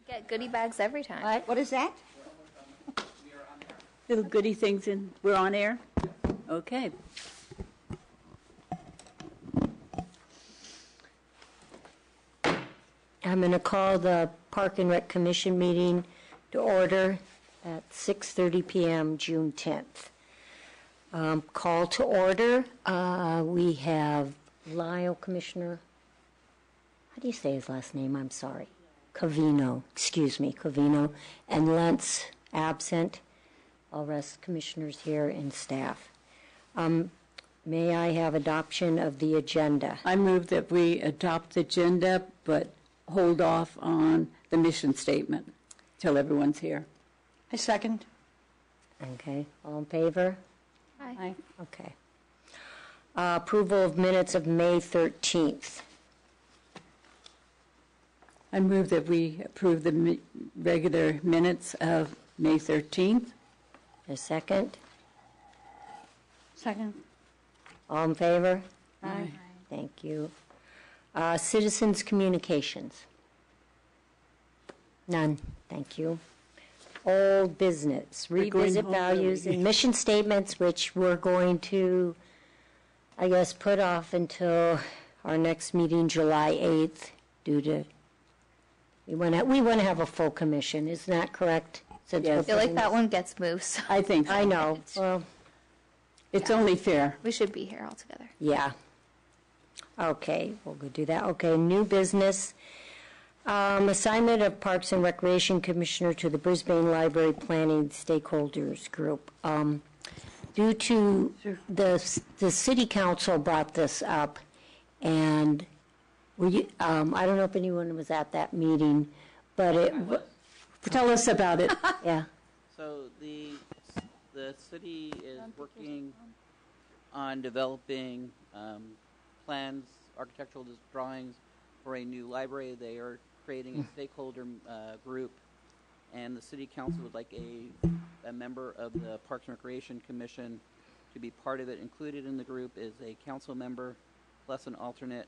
Get goodie bags every time. What is that? Little goodie things, and we're on air? Okay. I'm going to call the Park and Rec Commission meeting to order at 6:30 p.m. June 10th. Call to order. We have Lyle, Commissioner. How do you say his last name? I'm sorry. Covino. Excuse me, Covino. And Lentz absent. All rest commissioners here and staff. May I have adoption of the agenda? I move that we adopt the agenda, but hold off on the mission statement till everyone's here. I second. Okay. All in favor? Aye. Okay. Approval of minutes of May 13th. I move that we approve the regular minutes of May 13th. A second? Second. All in favor? Aye. Thank you. Citizens' communications. None. Thank you. Old business. We're going Revisit home values early. and mission statements, which we're going to, I guess, put off until our next meeting, July 8th, due to, we want to have a full commission. Isn't that correct? Since Yes. we're I feel like putting that one gets moved, so I think so. I know. Well, It's only fair. we should be here all together. yeah. Okay, we'll go do that. Okay, new business. Assignment of Parks and Recreation Commissioner to the Brisbane Library Planning Stakeholders Group. Due to the City Council brought this up, and I don't know if anyone was at that meeting, but Tell us about it. yeah. So the city is working on developing plans, architectural drawings for a new library. They are creating a stakeholder group, and the city council would like a member of the Parks and Recreation Commission to be part of it. Included in the group is a council member plus an alternate.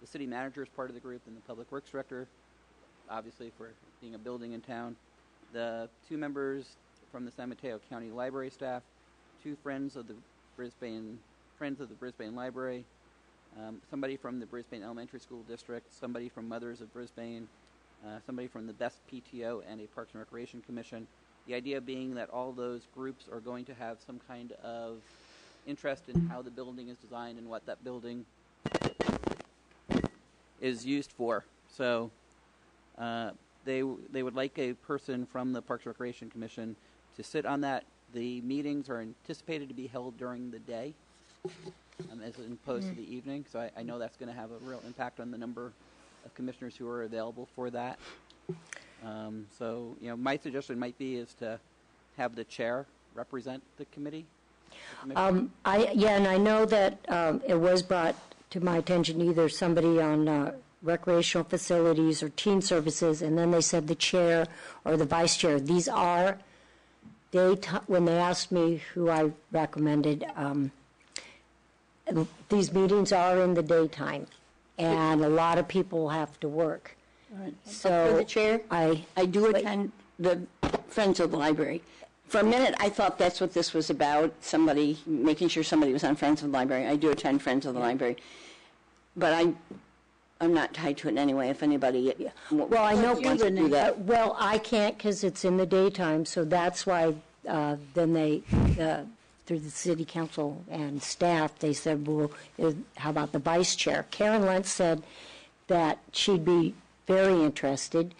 The city manager is part of the group, and the public works director, obviously for being a building in town. The two members from the San Mateo County Library staff, two friends of the Brisbane Library, somebody from the Brisbane Elementary School District, somebody from Mothers of Brisbane, somebody from the Best PTO, and a Parks and Recreation Commission. The idea being that all those groups are going to have some kind of interest in how the building is designed and what that building is used for. So they would like a person from the Parks and Recreation Commission to sit on that. The meetings are anticipated to be held during the day as opposed to the evening. So I know that's going to have a real impact on the number of commissioners who are available for that. So, my suggestion might be is to have the chair represent the committee. And I know that it was brought to my attention either somebody on recreational facilities or teen services, and then they said the chair or the vice chair. These are when they asked me who I recommended, these meetings are in the daytime, and a lot of people have to work. Right. So for the chair, I do attend the Friends of the Library. For a minute, I thought that's what this was about, making sure somebody was on Friends of the Library. I do attend Friends of the Library. But I'm not tied to it in any way. If anybody Well, I know wants to do that. Well, I can't because it's in the daytime, so that's why then they, through the city council and staff, they said, well, how about the vice chair? Karen Lentz said that she'd be very interested.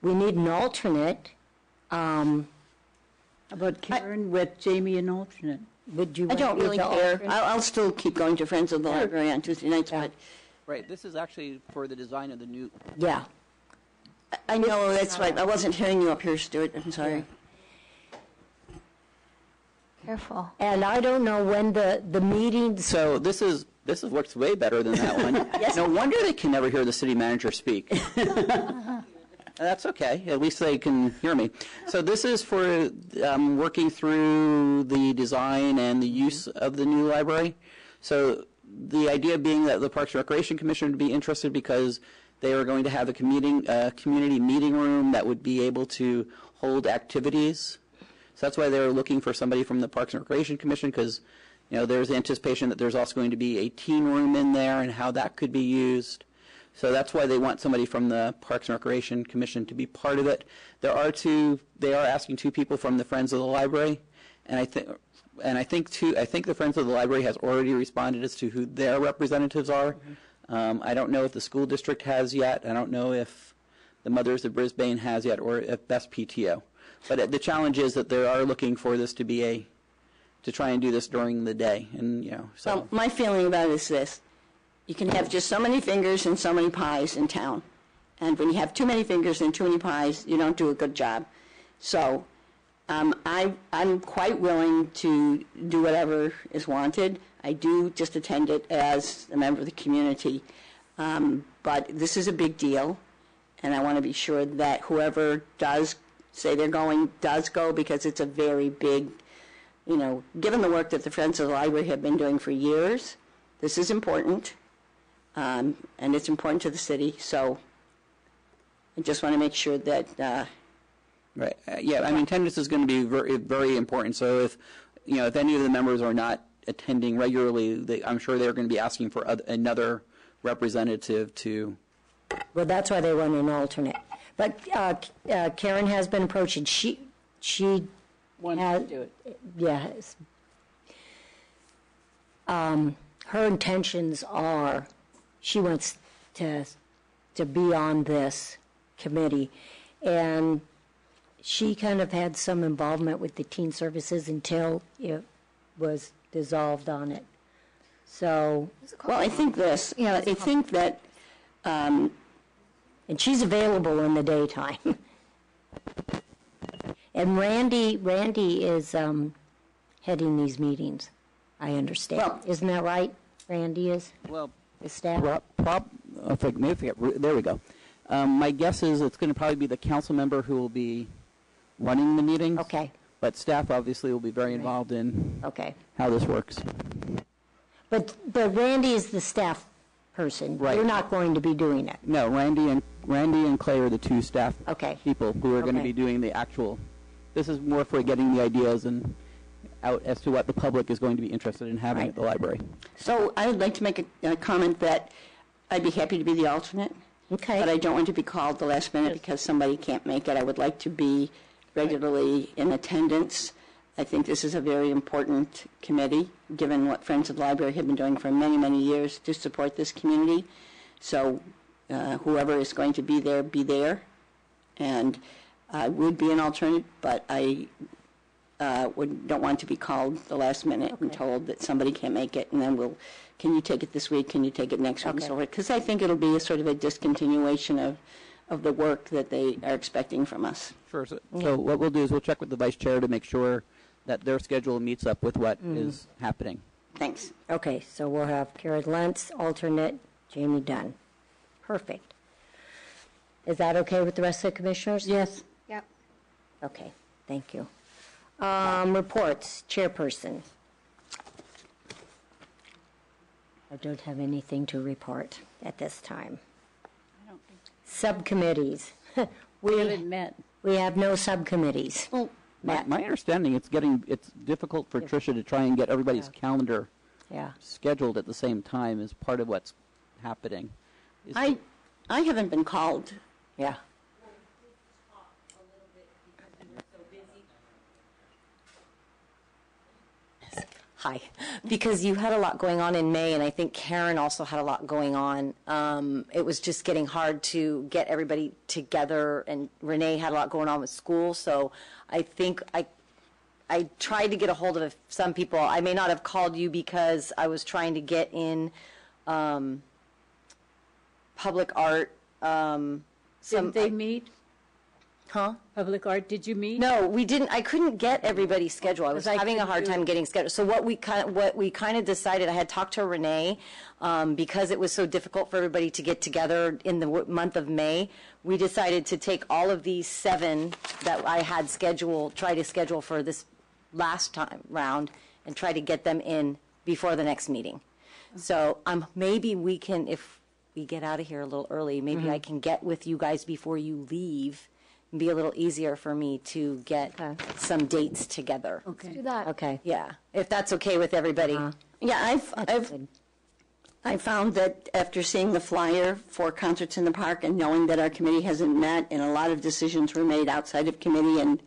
We need an alternate. How about Karen with Jamie an alternate? Would you? I don't really want care. alternate? I'll still keep going to Friends of the Library on Tuesday nights, but Right. This is actually for the design of the new. Yeah. I know that's right. I wasn't hearing you up here, Stuart. I'm sorry. Careful. And I don't know when the meetings. So this works way better than that one. No wonder they can never hear the city manager speak. That's okay. At least they can hear me. So this is for working through the design and the use of the new library. So the idea being that the Parks and Recreation Commission would be interested because They are going to have a community meeting room that would be able to hold activities. So that's why they're looking for somebody from the Parks and Recreation Commission, because there's anticipation that there's also going to be a teen room in there and how that could be used. So that's why they want somebody from the Parks and Recreation Commission to be part of it. They are asking 2 people from the Friends of the Library, and I think the Friends of the Library has already responded as to who their representatives are. I don't know if the school district has yet. I don't know if the Mothers of Brisbane has yet, or if Best PTO. But the challenge is that they are looking for this to be to try and do this during the day, and so. Well, my feeling about it is this: you can have just so many fingers and so many pies in town, and when you have too many fingers and too many pies, you don't do a good job. So, I'm quite willing to do whatever is wanted. I do just attend it as a member of the community, but this is a big deal, and I want to be sure that whoever does say they're going does go, because it's a very big, given the work that the Friends of the Library have been doing for years, this is important, and it's important to the city, so I just want to make sure that... Right. Yeah. I mean, attendance is going to be very, very important. So if any of the members are not attending regularly, I'm sure they're going to be asking for another representative to. Well, that's why they want an alternate. But Karen has been approached. She Wants has, to do it. Yes. Her intentions are she wants to be on this committee, and she kind of had some involvement with the teen services until it was dissolved on it. So, Well, I think this. I think that... and she's available in the daytime. And Randy is heading these meetings, I understand. Well- Isn't that right? Randy is? Well, The staff? there we go. My guess is it's going to probably be the council member who will be running the meetings. Okay, But staff obviously will be very involved in okay. how this works. But Randy is the staff person. Right. You're not going to be doing it. No, Randy and Clay are the 2 staff Okay. people who are going to Okay. be doing the actual. This is more for getting the ideas and out as to what the public is going to be interested in having Right. at the library. So I would like to make a comment that I'd be happy to be the alternate, Okay. but I don't want to be called the last minute because somebody can't make it. I would like to be regularly in attendance. I think this is a very important committee, given what Friends of the Library have been doing for many, many years to support this community. So whoever is going to be there. And I would be an alternate, but I don't want to be called the last minute and told that somebody can't make it, and then can you take it this week, can you take it next week, and so forth. Because I think it'll be a sort of a discontinuation of the work that they are expecting from us. Sure. So what we'll do is we'll check with the vice chair to make sure that their schedule meets up with what is happening. Thanks. Okay, so we'll have Karen Lentz, alternate, Jamie Dunn. Perfect. Is that okay with the rest of the commissioners? Yes. Yep. Okay, thank you. Reports, chairperson. I don't have anything to report at this time. I don't think Subcommittees. we haven't met. We have no subcommittees. Well, My understanding, it's difficult for Tricia to try and get everybody's calendar Yeah. scheduled at the same time as part of what's happening. I haven't been called. Yeah. Hi, because you had a lot going on in May, and I think Karen also had a lot going on. It was just getting hard to get everybody together, and Renee had a lot going on with school, so I think I tried to get a hold of some people. I may not have called you because I was trying to get in public art. Did they meet? Huh? Public art, did you meet? No, we didn't. I couldn't get everybody's schedule. I was 'Cause I having a couldn't hard do time it. getting scheduled. So what we kind of decided, I had talked to Renee, because it was so difficult for everybody to get together in the month of May. We decided to take all of these 7 that I had try to schedule for this last time round, and try to get them in before the next meeting. So maybe we can, if we get out of here a little early, maybe I can get with you guys before you leave. It'd be a little easier for me to get some dates together. Okay. Do that. Okay. Yeah, if that's okay with everybody. Yeah, Good. I found that after seeing the flyer for Concerts in the Park and knowing that our committee hasn't met and a lot of decisions were made outside of committee, and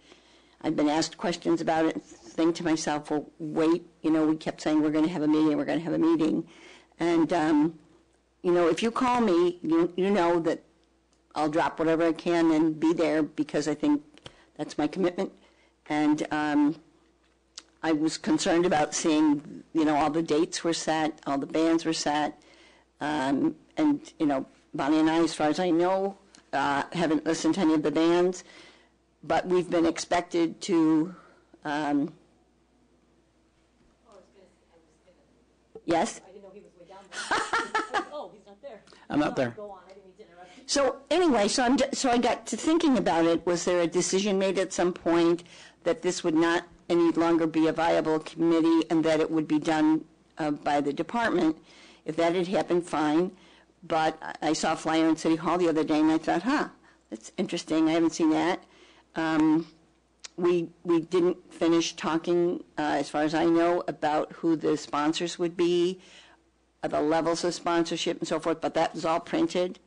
I've been asked questions about it, think to myself, well, wait, we kept saying we're going to have a meeting, And, if you call me, you know that I'll drop whatever I can and be there because I think that's my commitment. And I was concerned about seeing, all the dates were set, all the bands were set. And, Bonnie and I, as far as I know, haven't listened to any of the bands. But we've been expected to... yes? I'm not there. So anyway, so I got to thinking about it. Was there a decision made at some point that this would not any longer be a viable committee and that it would be done by the department? If that had happened, fine. But I saw a flyer in City Hall the other day, and I thought, that's interesting. I haven't seen that. We didn't finish talking, as far as I know, about who the sponsors would be, the levels of sponsorship and so forth, but that was all printed.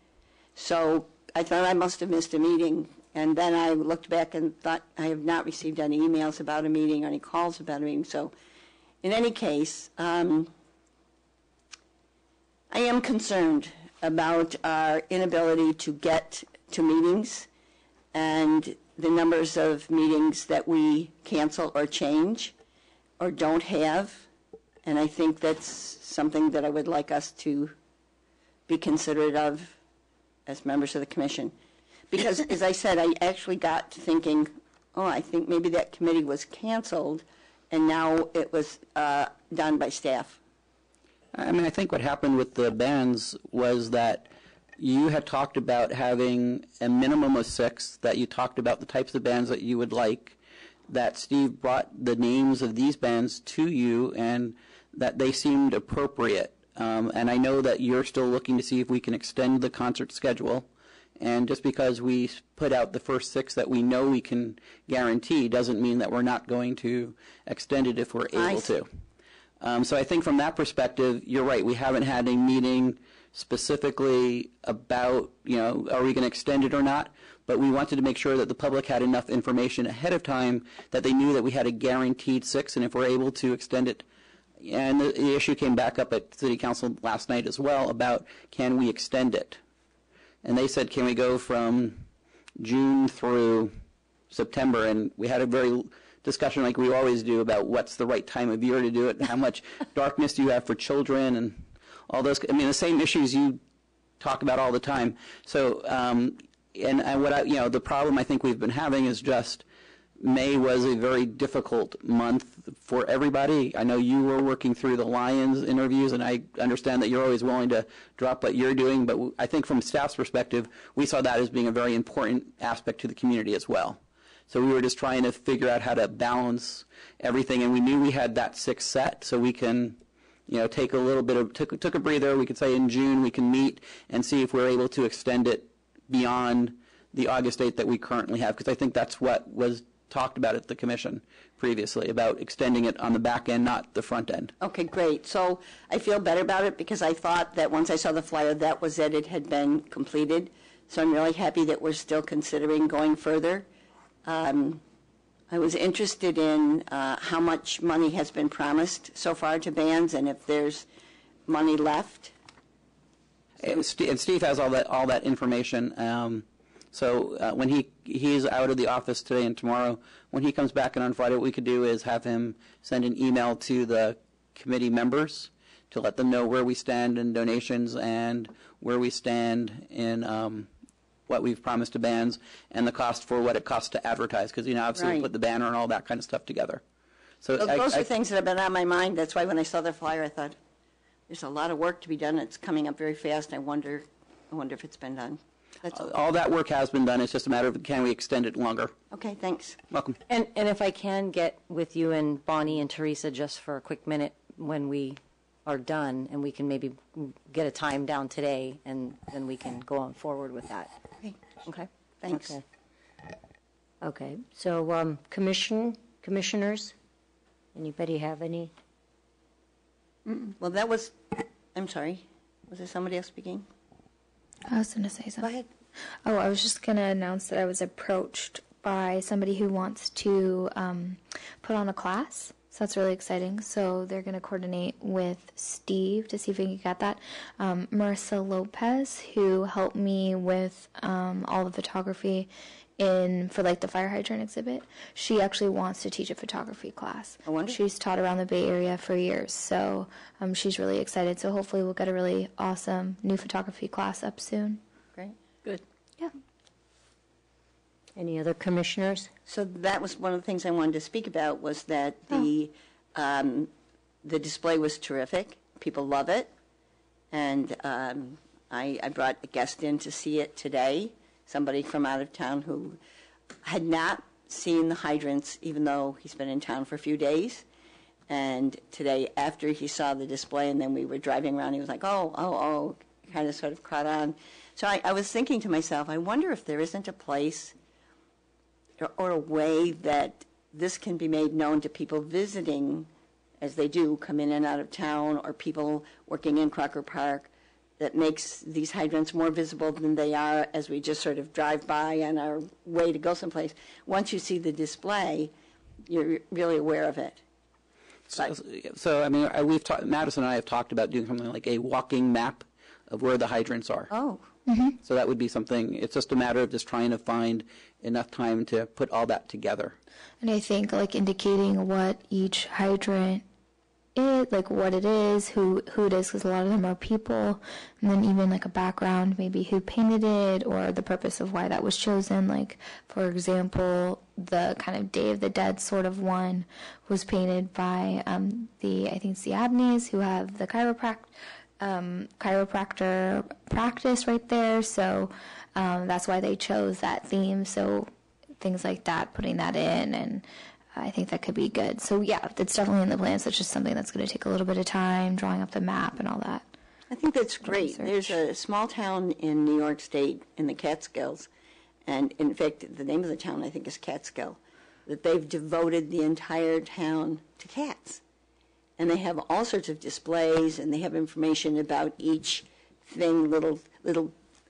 So I thought I must have missed a meeting. And then I looked back and thought I have not received any emails about a meeting or any calls about a meeting. So in any case, I am concerned about our inability to get to meetings and the numbers of meetings that we cancel or change or don't have. And I think that's something that I would like us to be considerate of as members of the commission. Because, as I said, I actually got to thinking, I think maybe that committee was canceled, and now it was done by staff. I think what happened with the bands was that you had talked about having a minimum of 6, that you talked about the types of bands that you would like, that Steve brought the names of these bands to you, and that they seemed appropriate. And I know that you're still looking to see if we can extend the concert schedule. And just because we put out the first 6 that we know we can guarantee doesn't mean that we're not going to extend it if we're able to. So I think from that perspective, you're right. We haven't had a meeting specifically about, are we going to extend it or not? But we wanted to make sure that the public had enough information ahead of time that they knew that we had a guaranteed 6, and if we're able to extend it. And the issue came back up at City Council last night as well about, can we extend it? And they said, can we go from June through September? And we had a very discussion like we always do about what's the right time of year to do it, and how much darkness do you have for children, and all those. The same issues you talk about all the time. So, the problem I think we've been having is just May was a very difficult month for everybody. I know you were working through the Lions interviews, and I understand that you're always willing to drop what you're doing, but I think from staff's perspective, we saw that as being a very important aspect to the community as well. So we were just trying to figure out how to balance everything, and we knew we had that 6 set, so we can, take a little bit of, took a breather. We could say in June we can meet and see if we're able to extend it beyond the August date that we currently have, because I think that's what was talked about at the commission previously, about extending it on the back end, not the front end. Okay, great. So I feel better about it because I thought that once I saw the flyer, that was it. It had been completed. So I'm really happy that we're still considering going further. I was interested in how much money has been promised so far to bands and if there's money left. And Steve has all that information. So when he's out of the office today and tomorrow, when he comes back in on Friday, what we could do is have him send an email to the committee members to let them know where we stand in donations and where we stand in what we've promised to bands and the cost for what it costs to advertise, because obviously Right. we put the banner and all that kind of stuff together. So Those are things that have been on my mind. That's why when I saw the flyer, I thought, there's a lot of work to be done. It's coming up very fast. I wonder if it's been done. That's all. all that work has been done. It's just a matter of can we extend it longer. Okay, thanks. Welcome. And if I can get with you and Bonnie and Teresa just for a quick minute when we are done, and we can maybe get a time down today, and then we can go on forward with that. Okay, Okay? thanks. Okay. Okay, so commissioners, anybody have any? Well, that was, I'm sorry, was there somebody else speaking? I was going to say Go something. ahead. Oh, I was just going to announce that I was approached by somebody who wants to put on a class. So that's really exciting. So they're going to coordinate with Steve to see if we can get that. Marissa Lopez, who helped me with all the photography for like the fire hydrant exhibit, she actually wants to teach a photography class. I wonder. She's taught around the Bay Area for years, so she's really excited. So hopefully we'll get a really awesome new photography class up soon. Great. Good. Yeah. Any other commissioners? So that was one of the things I wanted to speak about, was that the display was terrific. People love it. And I brought a guest in to see it today, somebody from out of town who had not seen the hydrants, even though he's been in town for a few days. And today, after he saw the display, and then we were driving around, he was like, oh, kind of sort of caught on. So I was thinking to myself, I wonder if there isn't a place or a way that this can be made known to people visiting, as they do, come in and out of town, or people working in Crocker Park, that makes these hydrants more visible than they are as we just sort of drive by on our way to go someplace. Once you see the display, you're really aware of it. So I mean, Madison and I have talked about doing something like a walking map of where the hydrants are. Oh, So that would be something. It's just a matter of just trying to find enough time to put all that together. And I think like indicating what each hydrant is, like what it is, who it is, because a lot of them are people, and then even like a background, maybe who painted it or the purpose of why that was chosen. Like, for example, the kind of Day of the Dead sort of one was painted by I think it's the Abneys, who have the chiropractor practice right there. So that's why they chose that theme. So things like that, putting that in, and I think that could be good. So yeah, it's definitely in the plans. It's just something that's going to take a little bit of time, drawing up the map and all that. I think that's great. Research. There's a small town in New York State in the Catskills, and in fact, the name of the town I think is Catskill, that they've devoted the entire town to cats. And they have all sorts of displays, and they have information about each thing, little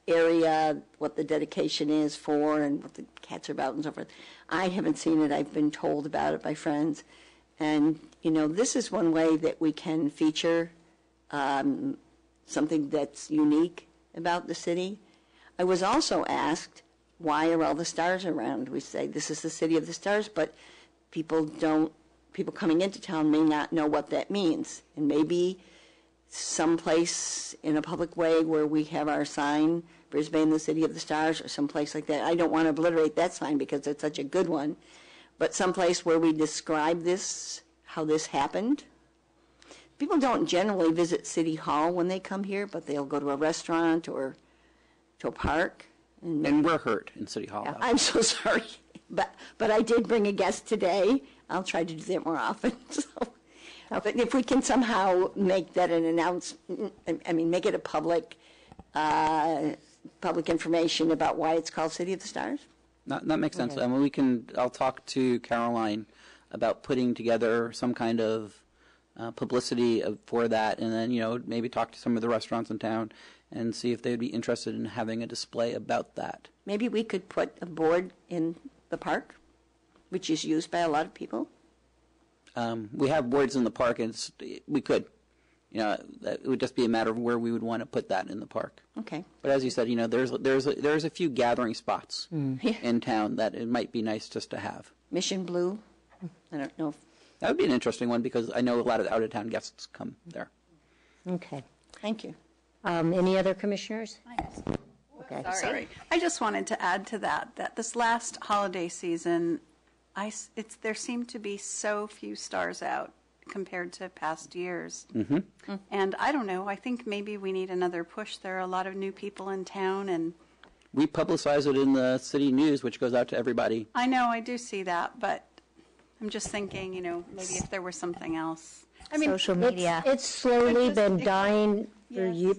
area, what the dedication is for, and what the cats are about, and so forth. I haven't seen it. I've been told about it by friends. And, this is one way that we can feature something that's unique about the city. I was also asked, why are all the stars around? We say this is the city of the stars, but people coming into town may not know what that means. And maybe someplace in a public way where we have our sign, Brisbane, the city of the stars, or someplace like that. I don't want to obliterate that sign because it's such a good one. But someplace where we describe this, how this happened. People don't generally visit City Hall when they come here, but they'll go to a restaurant or to a park. And we're hurt in City Hall. Yeah, I'm so sorry. But I did bring a guest today. I'll try to do that more often. But if we can somehow make that an announcement, make it a public information about why it's called City of the Stars. That makes sense. Okay. I'll talk to Caroline about putting together some kind of publicity for that, and then maybe talk to some of the restaurants in town and see if they'd be interested in having a display about that. Maybe we could put a board in the park, which is used by a lot of people. We have boards in the park, and we could. It would just be a matter of where we would want to put that in the park. Okay. But as you said, there's a few gathering spots in town that it might be nice just to have. Mission Blue. I don't know. That would be an interesting one because I know a lot of out-of-town guests come there. Okay. Thank you. Any other commissioners? Okay. Sorry. I just wanted to add to that this last holiday season, there seemed to be so few stars out compared to past years. Mm-hmm. And I don't know, I think maybe we need another push. There are a lot of new people in town, and We publicize it in the city news, which goes out to everybody. I know, I do see that, but I'm just thinking, maybe if there was something else. social media. It's slowly been dying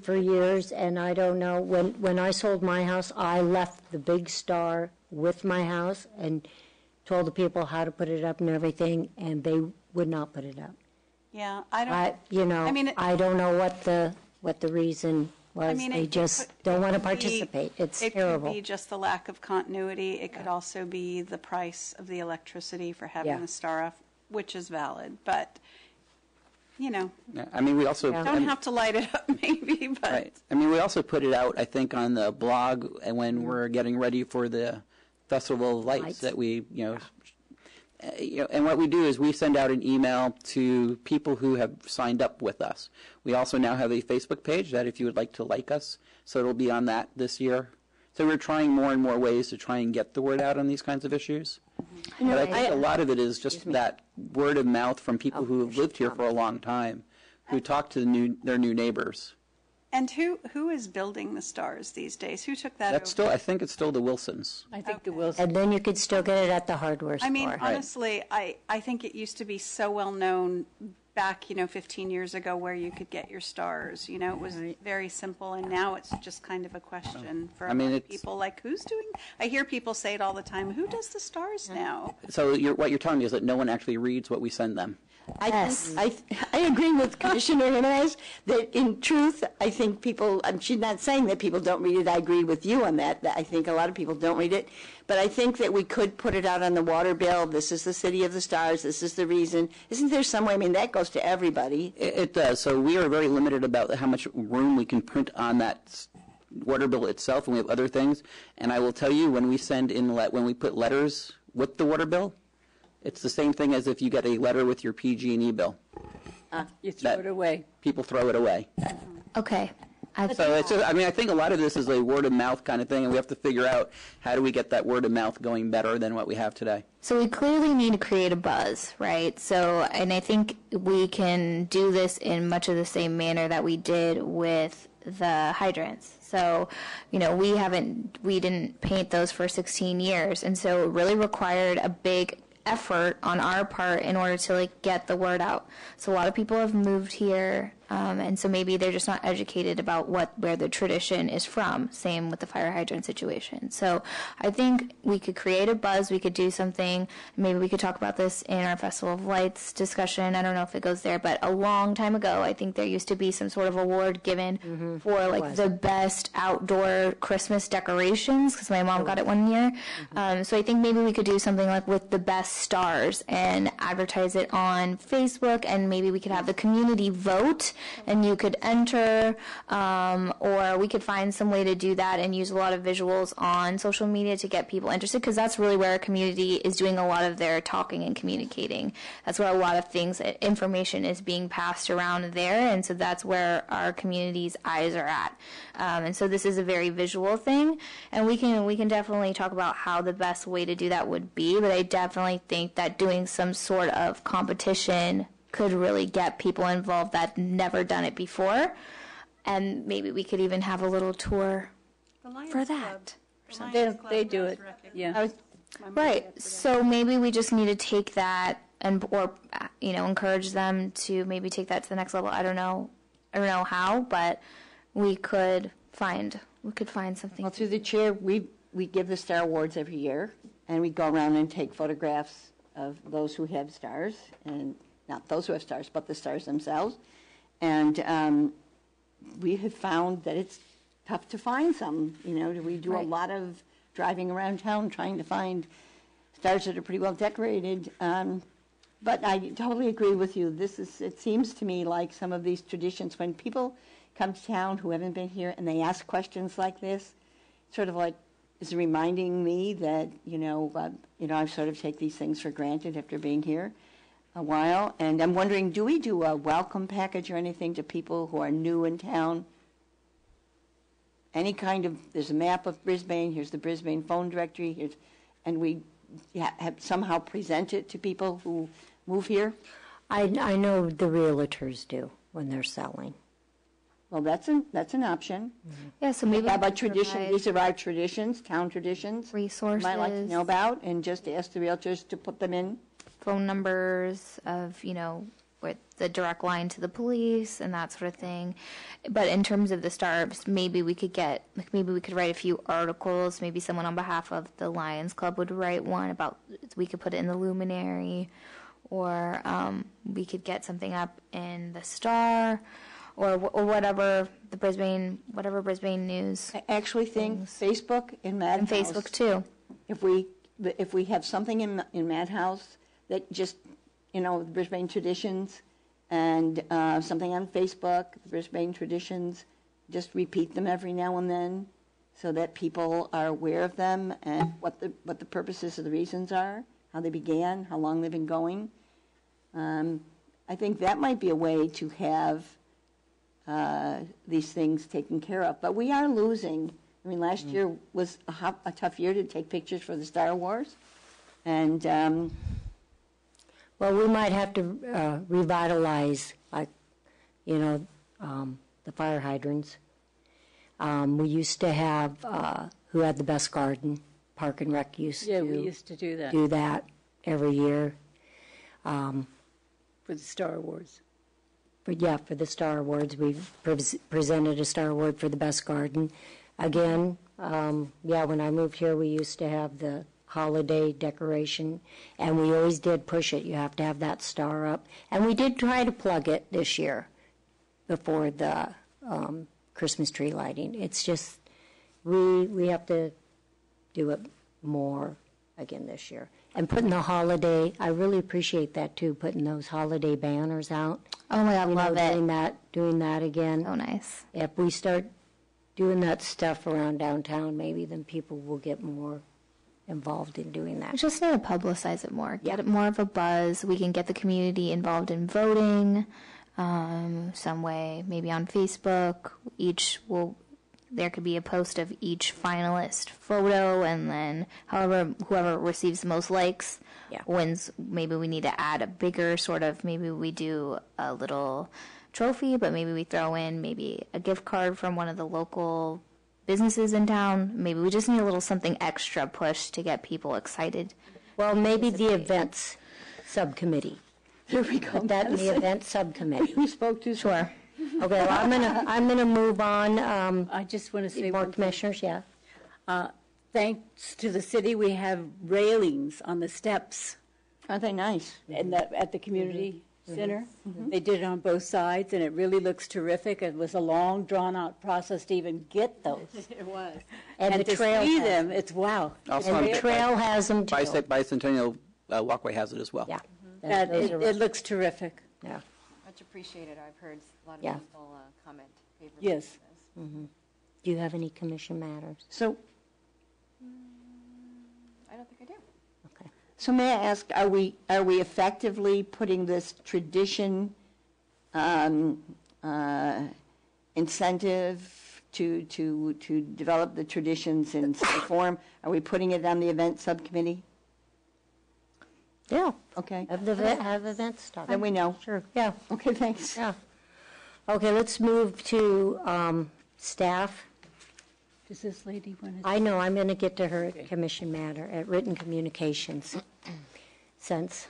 for years, and I don't know, when I sold my house, I left the big star with my house and told the people how to put it up and everything, and they would not put it up. Yeah, I don't. I don't know what the reason was. They just don't want to participate. It's terrible. It could be just the lack of continuity. It could also be the price of the electricity for having the star up, which is valid. But, Yeah, I mean, we also don't have to light it up, maybe. But right. I mean, we also put it out, I think, on the blog when we're getting ready for the Festival of Lights. That we, and what we do is we send out an email to people who have signed up with us. We also now have a Facebook page that if you would like to like us, so it'll be on that this year. So we're trying more and more ways to try and get the word out on these kinds of issues. But I think a lot of it is just that word of mouth from people who have lived here for a long time, who talk to their new neighbors. And who is building the stars these days? Who took that That's over? I think it's still the Wilsons. I think the Wilson. And then you could still get it at the hardware store. I mean, honestly, I think it used to be so well known back, 15 years ago where you could get your stars. It was very simple, and now it's just kind of a question for a lot of people. Like, who's doing? I hear people say it all the time. Who does the stars now? So what you're telling me is that no one actually reads what we send them. I agree with Commissioner Jimenez that in truth, I think people, she's not saying that people don't read it. I agree with you on that. I think a lot of people don't read it. But I think that we could put it out on the water bill. This is the City of the Stars. This is the reason. Isn't there some way? I mean, that goes to everybody. It does. So we are very limited about how much room we can print on that water bill itself, and we have other things. And I will tell you, when we when we put letters with the water bill, it's the same thing as if you get a letter with your PG&E bill. You throw it away. People throw it away. Okay. So it's I think a lot of this is a word of mouth kind of thing, and we have to figure out how do we get that word of mouth going better than what we have today. So we clearly need to create a buzz, right? And I think we can do this in much of the same manner that we did with the hydrants. So, we didn't paint those for 16 years, and so it really required a big effort on our part in order to get the word out. So a lot of people have moved here, and so maybe they're just not educated about where the tradition is from. Same with the fire hydrant situation. So I think we could create a buzz. We could do something. Maybe we could talk about this in our Festival of Lights discussion. I don't know if it goes there, but a long time ago, I think there used to be some sort of award given for the best outdoor Christmas decorations, because my mom got it one year. So I think maybe we could do something with the best stars and advertise it on Facebook, and maybe we could have the community vote and you could enter, or we could find some way to do that and use a lot of visuals on social media to get people interested, because that's really where our community is doing a lot of their talking and communicating. That's where a lot of information is being passed around there, and so that's where our community's eyes are at. And so this is a very visual thing, and we can definitely talk about how the best way to do that would be, but I definitely think that doing some sort of competition could really get people involved that never done it before, and maybe we could even have a little tour for that. They do it. Yeah. Right. So maybe we just need to take that or encourage them to maybe take that to the next level. I don't know how, but we could find something. Well, through the chair, we give the Star Awards every year, and we go around and take photographs of those who have stars, and not those who have stars, but the stars themselves. And we have found that it's tough to find some. We do a lot of driving around town trying to find stars that are pretty well decorated. But I totally agree with you. It seems to me like some of these traditions, when people come to town who haven't been here and they ask questions like this, sort of is reminding me that, I sort of take these things for granted after being here a while. And I'm wondering, do we do a welcome package or anything to people who are new in town? There's a map of Brisbane, here's the Brisbane phone directory, and we have somehow present it to people who move here? I know the realtors do when they're selling. Well, that's an option. Yeah, so maybe how about tradition? These are our traditions, town traditions. Resources. You might like to know about, and just ask the realtors to put them in. Phone numbers of, with the direct line to the police and that sort of thing. But in terms of the stars, maybe we could write a few articles. Maybe someone on behalf of the Lions Club would write one about. We could put it in the Luminary, or we could get something up in the Star, or whatever Brisbane news I actually think Facebook and Madhouse. and Facebook too. If we have something in Madhouse that just, Brisbane traditions, and something on Facebook, Brisbane traditions, just repeat them every now and then, so that people are aware of them and what the purposes or the reasons are, how they began, how long they've been going. I think that might be a way to have these things taken care of. But we are losing. I mean, last year was a tough year to take pictures for the Star Wars, and Well, we might have to revitalize, like, the fire hydrants. We used to have who had the best garden. Park and Rec used Yeah, to we used to do that do that every year. for the Star Wars. But yeah, for the Star Awards, we've presented a Star Award for the best garden. Again, when I moved here, we used to have the holiday decoration, and we always did push it. You have to have that star up. And we did try to plug it this year before the Christmas tree lighting. It's just, we have to do it more again this year. And putting the holiday, I really appreciate that too, putting those holiday banners out. Oh my God, love it. Doing that again. Oh, nice. If we start doing that stuff around downtown, maybe then people will get more involved in doing We that. just need to publicize it more, get it more of a buzz. We can get the community involved in voting some way, maybe on Facebook. There could be a post of each finalist photo, and then whoever receives the most likes wins. Maybe we need to add a bigger maybe we do a little trophy, but maybe we throw in maybe a gift card from one of the local businesses in town. Maybe we just need a little something extra push to get people excited. Well, maybe the events subcommittee. there we go. Put that in the event subcommittee. We spoke too soon. Sure. Okay, well, I'm gonna move on. I just want to say More one thing. commissioners, yeah. Thanks to the city, we have railings on the steps Aren't they nice? at the community center. They did it on both sides, and it really looks terrific. It was a long, drawn-out process to even get those. It was. And the to trail see has them, it's wow. Also, And the trail has them too. Bicentennial Walkway has it as well. Yeah. It, it looks terrific. Yeah. Much appreciated. I've heard a lot of Yeah. people comment favorably. Yes. on this. Do you have any commission matters? So I don't think I do. Okay. So may I ask, are we effectively putting this tradition incentive to develop the traditions in some form? Are we putting it on the event subcommittee? Yeah. Okay. Have event stuff. Then we know. Sure, yeah, Okay, thanks. yeah. Okay, let's move to staff. Does this lady want to? I know, I'm going to get to her at commission matter, at written communications. Since,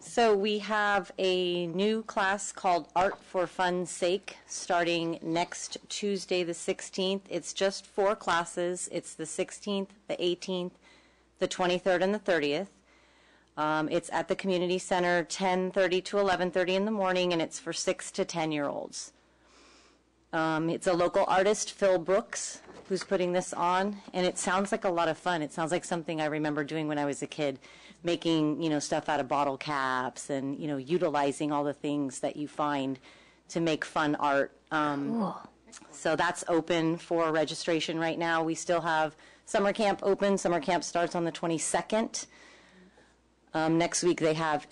So we have a new class called Art for Fun's Sake starting next Tuesday, the 16th. It's just 4 classes. It's the 16th, the 18th, the 23rd, and the 30th. It's at the community center, 10:30 to 11:30 in the morning, and it's for 6 to 10-year-olds. It's a local artist, Phil Brooks, who's putting this on, and it sounds like a lot of fun. It sounds like something I remember doing when I was a kid, making, stuff out of bottle caps and, utilizing all the things that you find to make fun art. So that's open for registration right now. We still have summer camp open. Summer camp starts on the 22nd. Next week they have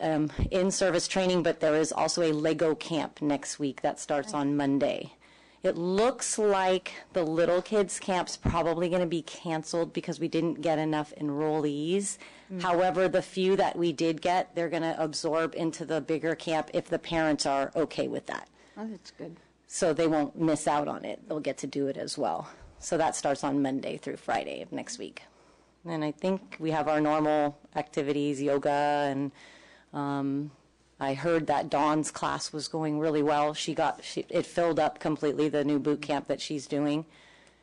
in-service training, but there is also a Lego camp next week that starts on Monday. It looks like the little kids camp's probably going to be canceled because we didn't get enough enrollees. However, the few that we did get, they're going to absorb into the bigger camp if the parents are okay with that. Oh, that's good. So they won't miss out on it. They'll get to do it as well. So that starts on Monday through Friday of next week. And I think we have our normal activities, yoga and I heard that Dawn's class was going really well. It filled up completely, the new boot camp that she's doing.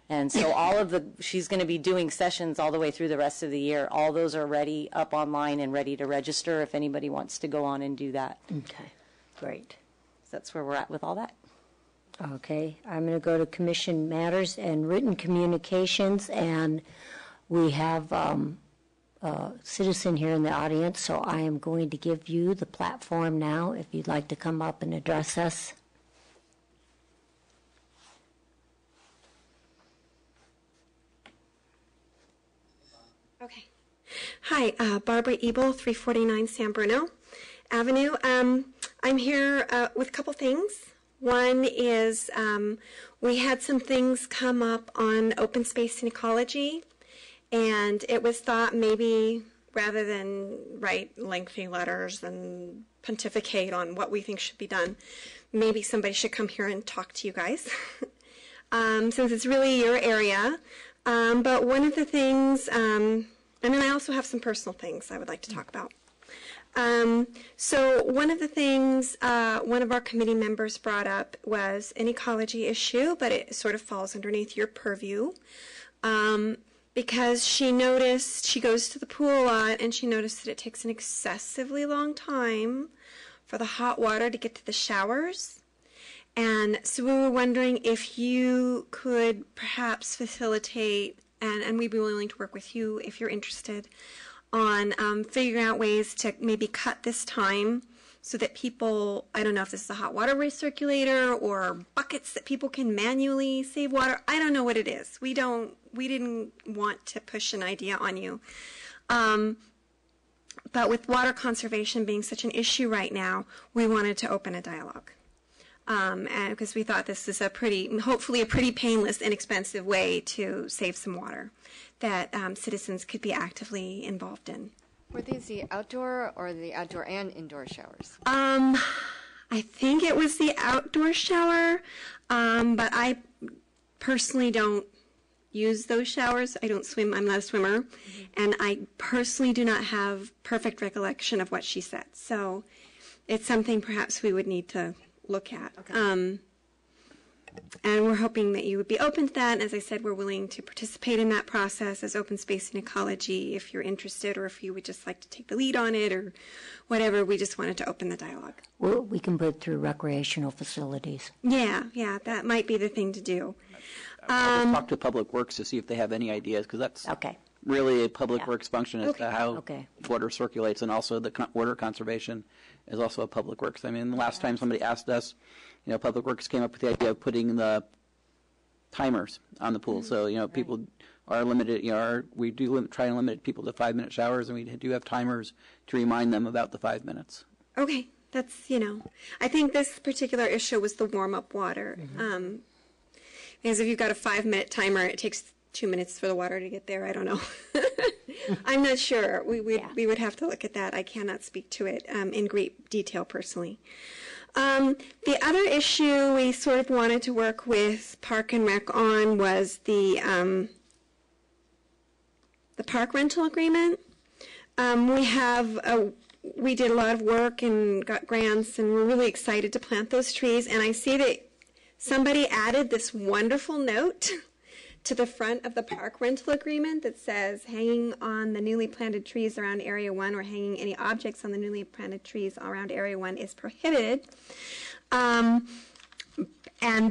And so she's going to be doing sessions all the way through the rest of the year. All those are ready, up online and ready to register if anybody wants to go on and do that. Okay, great. So that's where we're at with all that. Okay, I'm going to go to commission matters and written communications, and we have a citizen here in the audience, so I am going to give you the platform now if you'd like to come up and address us. Okay. Hi, Barbara Ebel, 349 San Bruno Avenue. I'm here with a couple things. One is we had some things come up on open space and ecology, and it was thought maybe rather than write lengthy letters and pontificate on what we think should be done, maybe somebody should come here and talk to you guys, since it's really your area. But one of the things, and then I also have some personal things I would like to talk about. So one of the things one of our committee members brought up was an ecology issue, but it sort of falls underneath your purview, because she goes to the pool a lot, and she noticed that it takes an excessively long time for the hot water to get to the showers. And so we were wondering if you could perhaps facilitate, and we'd be willing to work with you if you're interested, on figuring out ways to maybe cut this time so that people, I don't know if this is a hot water recirculator or buckets that people can manually save water. I don't know what it is. We didn't want to push an idea on you. But with water conservation being such an issue right now, we wanted to open a dialogue. And because we thought this is hopefully a pretty painless, inexpensive way to save some water that citizens could be actively involved in. Were these the outdoor or the outdoor and indoor showers? I think it was the outdoor shower, but I personally don't use those showers. I don't swim. I'm not a swimmer, and I personally do not have perfect recollection of what she said. So it's something perhaps we would need to look at. Okay. And we're hoping that you would be open to that. And as I said, we're willing to participate in that process as Open Space and Ecology if you're interested, or if you would just like to take the lead on it, or whatever. We just wanted to open the dialogue. Well, we can put it through recreational facilities. Yeah, that might be the thing to do. I'll just talk to Public Works to see if they have any ideas, because that's really a Public Works function as to how water circulates, and also the water conservation is also a Public Works. I mean, the last time somebody asked us, Public Works came up with the idea of putting the timers on the pool. So, people are limited, we do try and limit people to 5-minute showers, and we do have timers to remind them about the 5 minutes. Okay, that's, I think this particular issue was the warm-up water. Because if you've got a 5-minute timer, it takes 2 minutes for the water to get there. I don't know. I'm not sure. We would have to look at that. I cannot speak to it in great detail personally. The other issue we sort of wanted to work with Park and Rec on was the park rental agreement. We did a lot of work and got grants, and we're really excited to plant those trees. And I see that somebody added this wonderful note to the front of the park rental agreement that says, hanging on the newly planted trees around Area 1 or hanging any objects on the newly planted trees around Area 1 is prohibited. And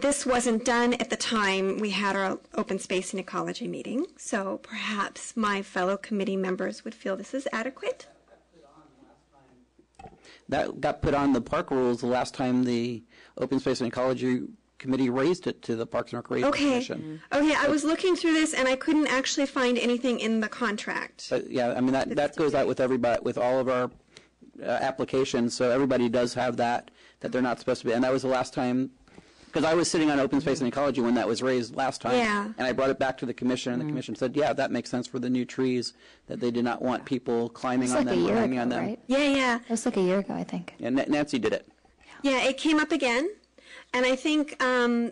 this wasn't done at the time we had our Open Space and Ecology meeting, so perhaps my fellow committee members would feel this is adequate. That got put on the park rules the last time the Open Space and Ecology Committee raised it to the Parks and Recreation Commission. Okay, I was looking through this, and I couldn't actually find anything in the contract. Yeah, I mean, that goes out with everybody, with all of our applications, so everybody does have that they're not supposed to be. And that was the last time, because I was sitting on Open Space and Ecology when that was raised last time. Yeah. And I brought it back to the commission, and the commission said, yeah, that makes sense for the new trees, that they did not want people climbing on them or hanging on them. Right? Yeah. It was like a year ago, I think. And Nancy did it. Yeah, it came up again. And I think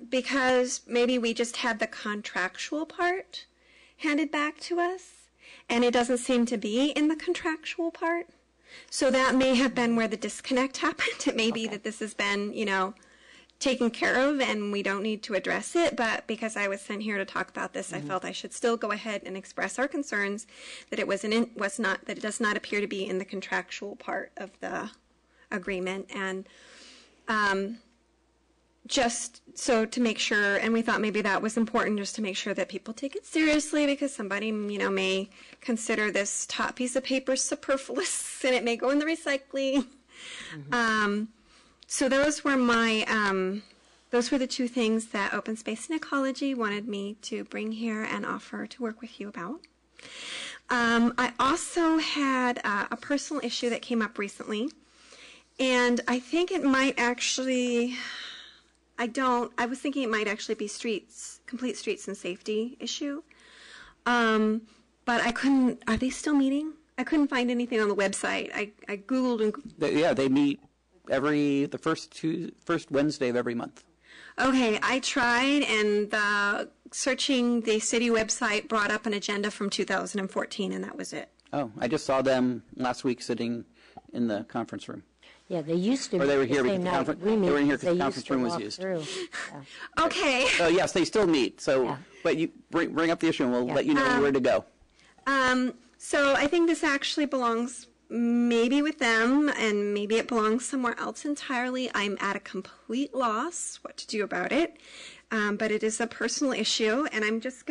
because maybe we just had the contractual part handed back to us, and it doesn't seem to be in the contractual part. So that may have been where the disconnect happened. It may be that this has been, taken care of and we don't need to address it, but because I was sent here to talk about this, I felt I should still go ahead and express our concerns that it that it does not appear to be in the contractual part of the agreement, and just so to make sure, and we thought maybe that was important just to make sure that people take it seriously, because somebody, may consider this top piece of paper superfluous and it may go in the recycling. So those were those were the two things that Open Space and Ecology wanted me to bring here and offer to work with you about. I also had a personal issue that came up recently, and I think it might actually, I was thinking it might actually be complete streets and safety issue. But I couldn't, are they still meeting? I couldn't find anything on the website. I Googled and... They meet the first Wednesday of every month. Okay, I tried, and searching the city website brought up an agenda from 2014, and that was it. Oh, I just saw them last week sitting in the conference room. Yeah, they used to. Or they were here because they were in here because the conference room was used. Yeah. Okay. So yes, they still meet. So, Yeah. but you bring up the issue, and we'll let you know where to go. So I think this actually belongs maybe with them, and maybe it belongs somewhere else entirely. I'm at a complete loss what to do about it, but it is a personal issue, and I'm just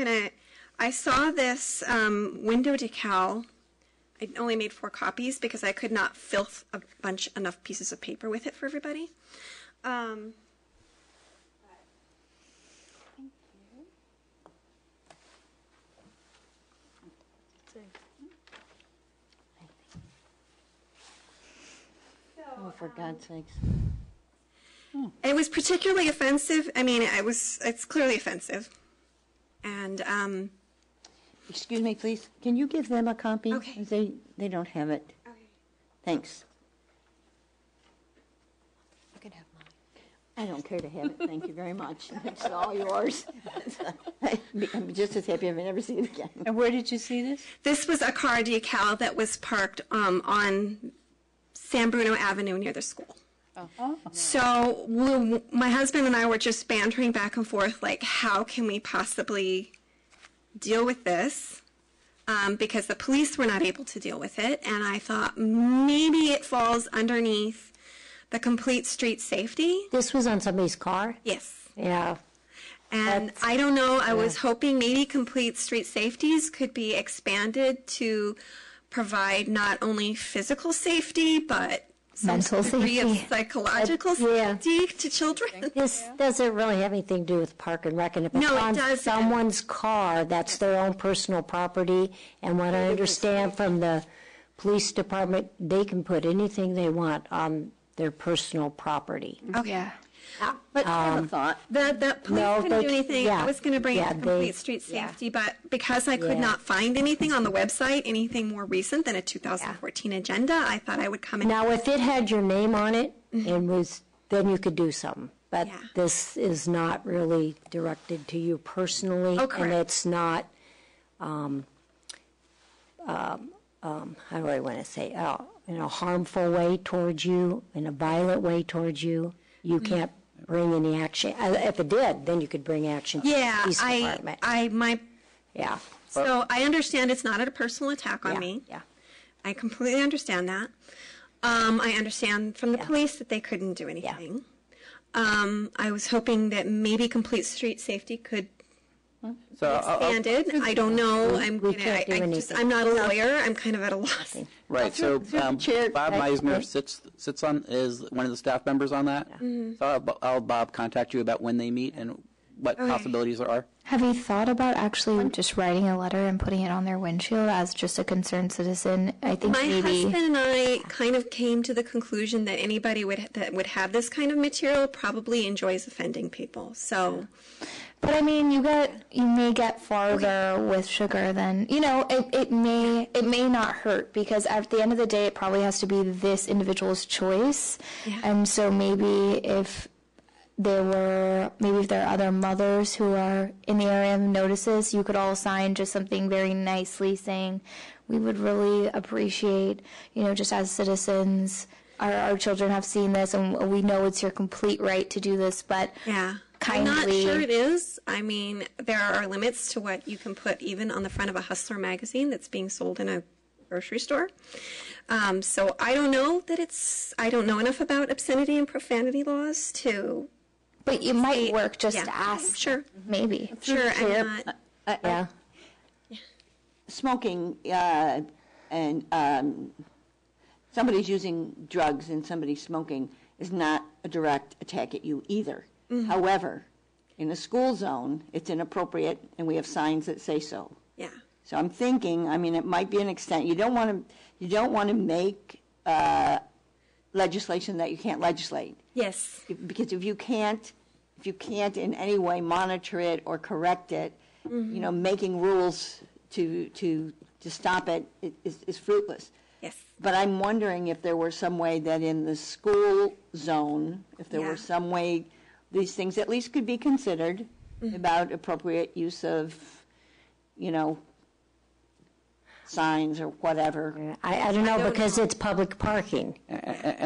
I saw this window decal. I only made 4 copies because I could not fill enough pieces of paper with it for everybody. Oh, for God's sakes. It was particularly offensive. I mean, it's clearly offensive. And, Excuse me, please. Can you give them a copy? Okay. They don't have it. okay. Thanks. You can have mine. I don't care to have it. Thank you very much. It's all yours. I'm just as happy if I never see it again. And where did you see this? This was a car decal that was parked on San Bruno Avenue near the school. Oh. So my husband and I were just bantering back and forth, like, how can we possibly deal with this? Because the police were not able to deal with it. And I thought maybe it falls underneath the complete street safety. This was on somebody's car? Yes. Yeah. And I don't know, I was hoping maybe complete street safeties could be expanded to provide not only physical safety, but some Mental degree of safety. psychological safety to children. This doesn't really have anything to do with Park and Rec, and if it's No, it on doesn't. someone's car, that's their own personal property, and what I understand from the police department, they can put anything they want on their personal property. Yeah. But I have a thought. The police No, couldn't they- do anything. yeah, I was going to bring yeah, up complete they- street yeah. safety, but because I could Yeah. not find anything on the website, anything more recent than a 2014 agenda, I thought I would come in. Now, if it had your name on it, and then you could do something. But Yeah. this is not really directed to you personally, Oh, and correct. it's not, how do I want to say, in a harmful way towards you, in a violent way towards you. You Mm-hmm. can't bring any action. If it did, then you could bring action to the Yeah, police department. Yeah. So I understand it's not a personal attack on Yeah, me. yeah. I completely understand that. I understand from the police that they couldn't do anything. I was hoping that maybe complete street safety could So expanded. I don't know. We can't do anything. I'm not a lawyer. I'm kind of at a loss. right. So Chair, Bob I- Meisner sits on is one of the staff members on that. So I'll Bob contact you about when they meet and what possibilities there are. Have you thought about actually just writing a letter and putting it on their windshield as just a concerned citizen? I think My maybe. husband and I kind of came to the conclusion that anybody that would have this kind of material probably enjoys offending people. So, But I mean, you may get farther with sugar than it may not hurt, because at the end of the day, it probably has to be this individual's choice, Yeah. and so maybe if maybe if there are other mothers who are in the area and notices, you could all sign just something very nicely saying, we would really appreciate, just as citizens, our children have seen this, and we know it's your complete right to do this, but Yeah. kindly. I'm not sure it is. I mean, there are limits to what you can put even on the front of a Hustler magazine that's being sold in a grocery store. So I don't know I don't know enough about obscenity and profanity laws to. But it might work just Yeah, to ask. sure. Maybe. Sure, I'm not. Yeah. Smoking and somebody's using drugs and somebody's smoking is not a direct attack at you either. However, in a school zone, it's inappropriate, and we have signs that say so. Yeah. So I'm thinking, it might be an extent. You don't want to make legislation that you can't legislate. Yes. Because if you can't in any way monitor it or correct it, making rules to stop it is fruitless. Yes. But I'm wondering if there were some way that in the school zone, if there Yeah. were some way these things at least could be considered about appropriate use of, signs or whatever. I don't know, because it's public parking. And it's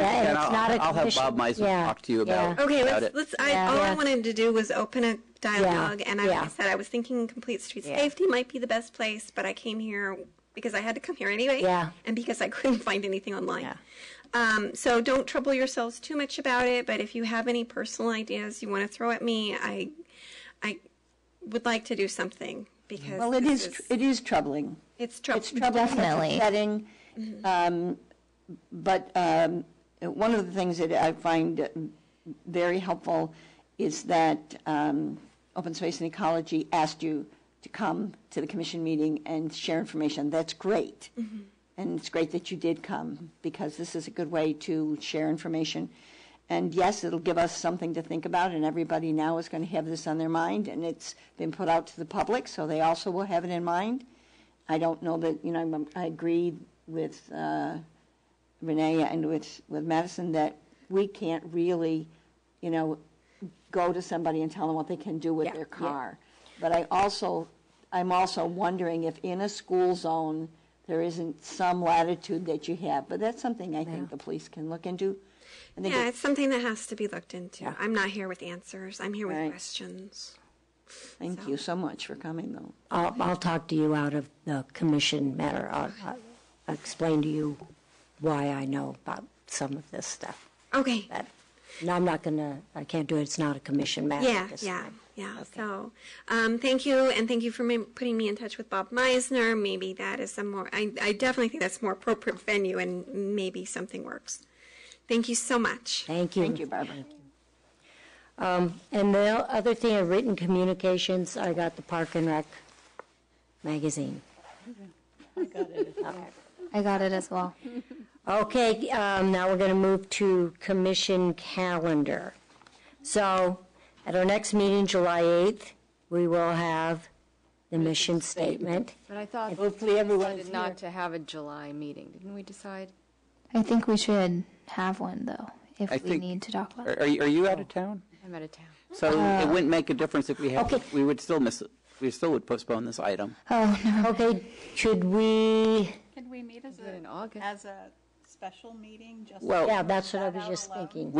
not a I'll have commission- Bob Meisner yeah, talk to you about, Okay, about let's. it. All I wanted to do was open a dialogue, Yeah, and yeah. I said I was thinking complete street safety might be the best place, but I came here because I had to come here anyway, Yeah. and because I couldn't find anything online. Yeah. So don't trouble yourselves too much about it. But if you have any personal ideas you want to throw at me, I would like to do something because Well, it is troubling. it's troubling. It's troubling. Definitely. It's upsetting. But one of the things that I find very helpful is that Open Space and Ecology asked you to come to the commission meeting and share information. That's great. And it's great that you did come, because this is a good way to share information. And yes, it'll give us something to think about, and everybody now is going to have this on their mind, and it's been put out to the public, so they also will have it in mind. I don't know that, I agree with Renee and with Madison that we can't really, go to somebody and tell them what they can do with their car. But I'm also wondering if in a school zone there isn't some latitude that you have. But that's something I think the police can look into. I think Yeah, it's something that has to be looked into. I'm not here with answers. I'm here with Right. questions. Thank you so much for coming, though. I'll talk to you out of the commission matter. I'll explain to you why I know about some of this stuff. Okay. No, I can't do it. It's not a commission matter. Yeah, at this yeah, time. yeah. So, thank you, and thank you for putting me in touch with Bob Meisner. Maybe that is I definitely think that's a more appropriate venue, and maybe something works. Thank you so much. Thank you. Thank you, Barbara. And the other thing, of written communications, I got the Park and Rec magazine. I got it as well. Okay, now we're going to move to commission calendar. So, at our next meeting, July 8th, we will have the mission statement. But I thought Hopefully we everyone's decided not to have a July meeting. Didn't we decide? I think we should have one, though, if I we think- need to talk about it. Are you out of town? I'm out of town. So it wouldn't make a difference if we had, Okay. we would still miss it. We still would postpone this item. Oh, no. Okay, should we, Can we meet as Do it in August. a special meeting? Just Well- yeah, that's what I was just thinking.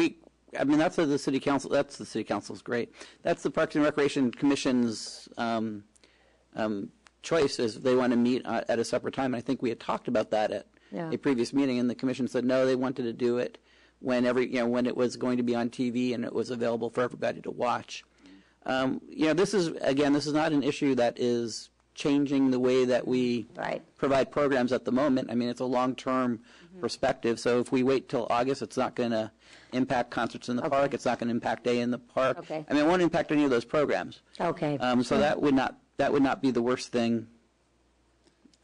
That's the city council, that's the city council's great. That's the Parks and Recreation Commission's choice, is they want to meet at a separate time. And I think we had talked about that at Yeah. a previous meeting, and the commission said, no, they wanted to do it when when it was going to be on TV and it was available for everybody to watch. This is not an issue that is changing the way that we Right. provide programs at the moment. I mean, it's a long-term perspective. So if we wait till August, it's not going to impact concerts in the park. It's not going to impact Day in the Park. Okay. I mean, it won't impact any of those programs. Okay. So that would not be the worst thing.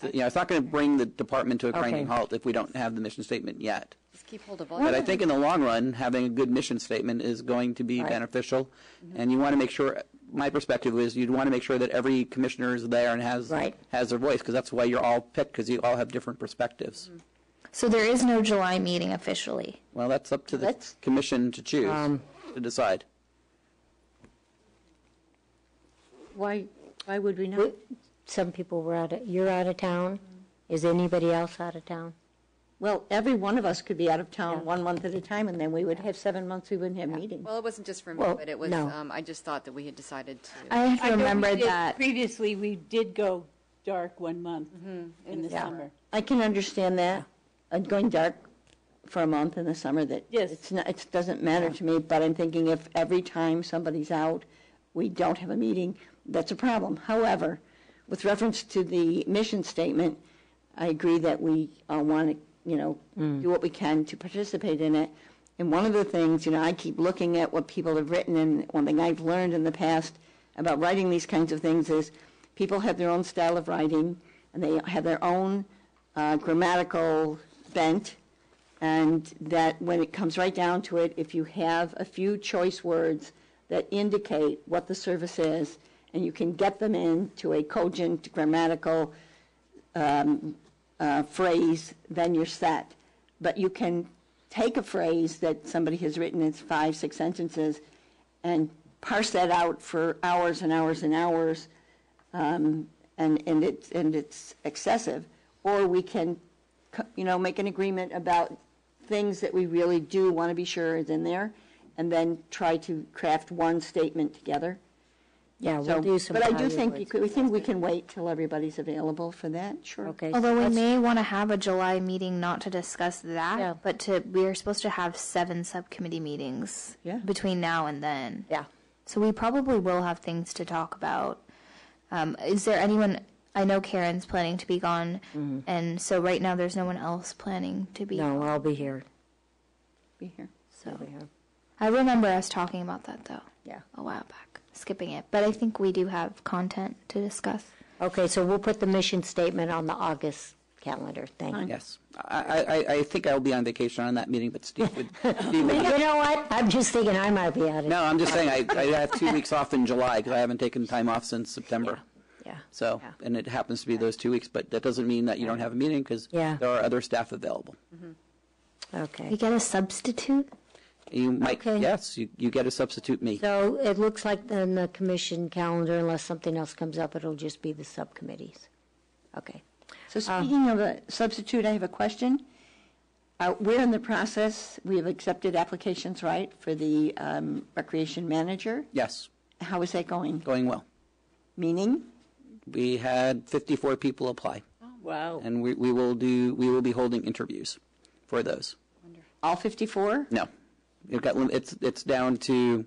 It's not going to bring the department to a grinding Okay. halt if we don't have the mission statement yet. Just keep hold of all. But I think in the long run, having a good mission statement is going to be beneficial. And you want to make sure, my perspective is you'd want to make sure that every commissioner is there and has their voice, because that's why you're all picked, because you all have different perspectives. So there is no July meeting officially. Well, that's up to the commission to choose, to decide. Why would we not? Some people were you're out of town. Is anybody else out of town? Well, every one of us could be out of town Yeah. 1 month at a time, and then we would have 7 months we wouldn't have meetings. Well, it wasn't just for me, Well, but it was, no. I just thought that we had decided to. I have to I know we remember did- that. Previously, we did go dark 1 month in the Yeah. summer. I can understand that, going dark for a month in the summer, that Yes. it doesn't matter to me, but I'm thinking if every time somebody's out, we don't have a meeting, that's a problem. However, with reference to the mission statement, I agree that we want to, do what we can to participate in it. And one of the things, I keep looking at what people have written, and one thing I've learned in the past about writing these kinds of things is people have their own style of writing, and they have their own grammatical bent, and that when it comes right down to it, if you have a few choice words that indicate what the service is, and you can get them into a cogent grammatical phrase, then you're set. But you can take a phrase that somebody has written, it's 5, 6 sentences, and parse that out for hours and hours and hours, and it's excessive. Or we can, make an agreement about things that we really do want to be sure is in there, and then try to craft one statement together. Yeah, we'll do some. But I do value think words. we can wait till everybody's available for that. Sure. Okay. Although we let's- may want to have a July meeting not to discuss that, Yeah. but we're supposed to have 7 subcommittee meetings Yeah. between now and then. Yeah. So we probably will have things to talk about. Is there anyone? I know Karen's planning to be gone, and so right now there's no one else planning to be. No, gone. I'll be here. Be here. So I'll be here. I remember us talking about that though. Yeah. A while back, skipping it, but I think we do have content to discuss. Okay, so we'll put the mission statement on the August calendar. Thank you. Yes. I think I'll be on vacation on that meeting, but Steve would be You with me. know what? I'm just thinking I might be out of. No, I'm just saying I have 2 weeks off in July because I haven't taken time off since September. Yeah. So, Yeah. and it happens to be those 2 weeks, but that doesn't mean that you don't have a meeting because Yeah. there are other staff available. We Okay. get a substitute. You might, Okay. yes, you get to substitute me. So it looks like then the commission calendar, unless something else comes up, it'll just be the subcommittees. Okay. So speaking of a substitute, I have a question. We're in the process, we have accepted applications, right, for the recreation manager? Yes, How is that going? going well. Meaning? We had 54 people apply, Wow. and we will be holding interviews for those. All 54? No, it's down to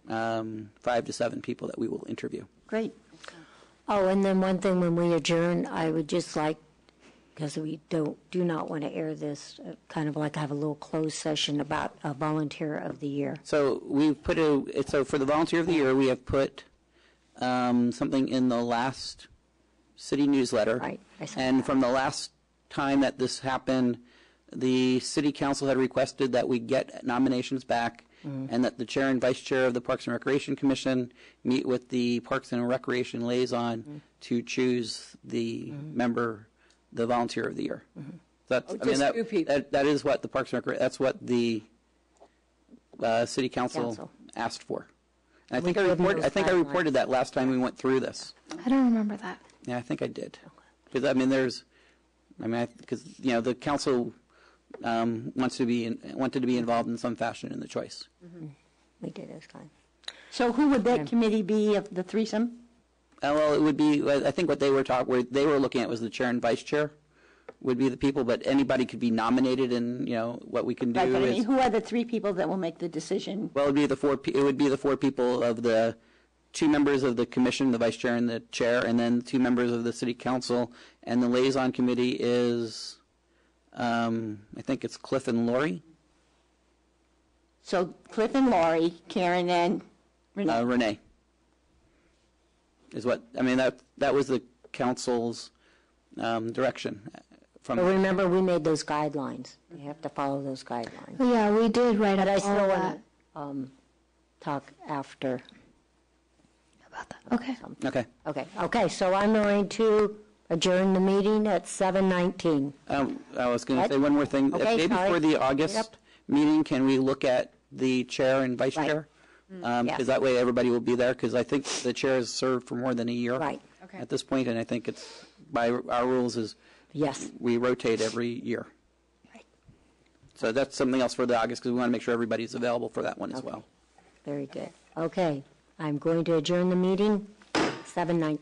5 to 7 people that we will interview. Great. Oh, and then one thing when we adjourn, I would just like, because we do not want to air this, kind of like have a little closed session about a volunteer of the year. So we've put so for the volunteer of the year, we have put something in the last city newsletter. Right, I saw And that. from the last time that this happened, the city council had requested that we get nominations back and that the chair and vice chair of the Parks and Recreation Commission meet with the Parks and Recreation liaison to choose the member, the volunteer of the year. That's, just two people. that is what the Parks and that's what the city council Council. asked for. And I We think I gave them reported. I those think I guidelines. reported that last time we went through this. I don't remember that. Yeah, I think I did. Because because the council wanted to be involved in some fashion in the choice. We did, it's fine. So who would that committee be of the threesome? Well, it would be. I think what they were looking at was the chair and vice chair would be the people, but anybody could be nominated, and what we can do Right, but I is mean, who are the 3 people that will make the decision? well, it would be the 4 people of the 2 members of the commission, the vice chair and the chair, and then 2 members of the city council, and the liaison committee is I think it's Cliff and Lori. So Cliff and Lori, Karen and Renee. Renee is what that was the council's direction from. But remember, we made those guidelines. You have to follow those guidelines. Well, yeah, we did write But up I all still that. want to talk after. About that. Okay. Okay. Okay, so I'm going to adjourn the meeting at 7:19. I was going to What? say one more thing. Okay, Maybe sorry. for the August Yep. meeting, can we look at the chair and vice Right. chair? because that way everybody will be there, because I think the chair has served for more than a year. Right. Okay. At this point, and I think it's, by our rules is Yes. we rotate every year. Right. So that's something else for the August, because we want to make sure everybody's available for that one as well. Very good. Okay, I'm going to adjourn the meeting, 7:19.